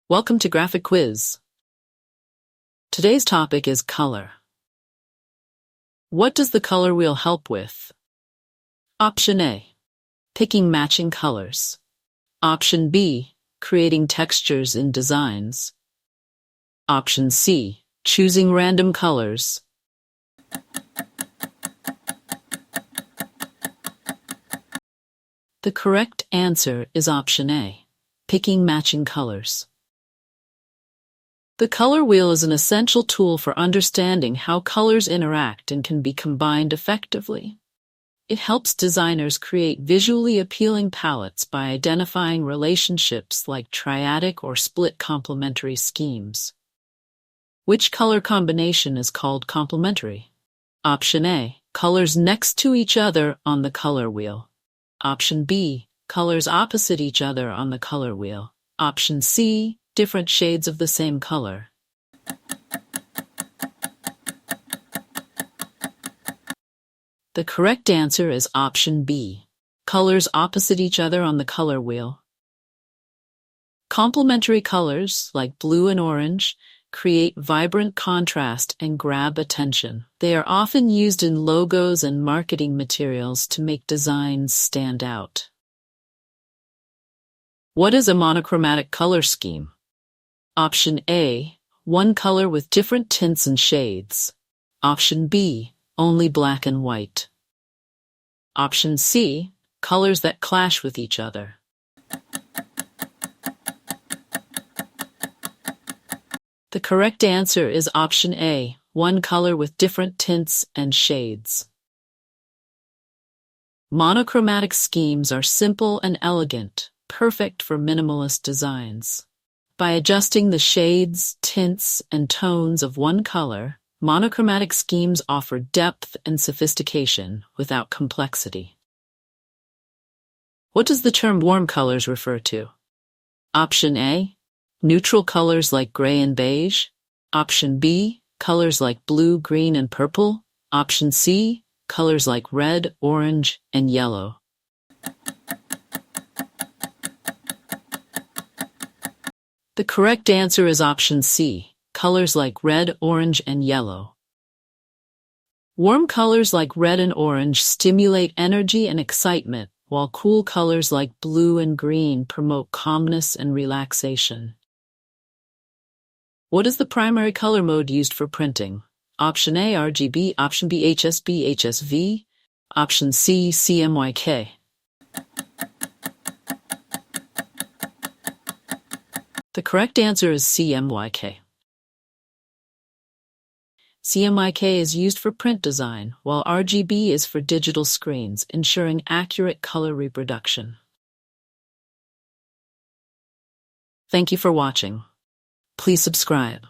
Welcome to Graphic Quiz. Today's topic is color. What does the color wheel help with? Option A, picking matching colors. Option B, creating textures in designs. Option C, choosing random colors. The correct answer is option A, picking matching colors. The color wheel is an essential tool for understanding how colors interact and can be combined effectively. It helps designers create visually appealing palettes by identifying relationships like triadic or split complementary schemes. Which color combination is called complementary? Option A, colors next to each other on the color wheel. Option B, colors opposite each other on the color wheel. Option C, different shades of the same color. The correct answer is option B, colors opposite each other on the color wheel. Complementary colors, like blue and orange, create vibrant contrast and grab attention. They are often used in logos and marketing materials to make designs stand out. What is a monochromatic color scheme? Option A, one color with different tints and shades. Option B, only black and white. Option C, colors that clash with each other. The correct answer is option A, one color with different tints and shades. Monochromatic schemes are simple and elegant, perfect for minimalist designs. By adjusting the shades, tints, and tones of one color, monochromatic schemes offer depth and sophistication without complexity. What does the term warm colors refer to? Option A, neutral colors like gray and beige. Option B, colors like blue, green, and purple. Option C, colors like red, orange, and yellow. The correct answer is option C, colors like red, orange, and yellow. Warm colors like red and orange stimulate energy and excitement, while cool colors like blue and green promote calmness and relaxation. What is the primary color mode used for printing? Option A, RGB, option B, HSB, HSV, option C, CMYK. The correct answer is CMYK. CMYK is used for print design, while RGB is for digital screens, ensuring accurate color reproduction. Thank you for watching. Please subscribe.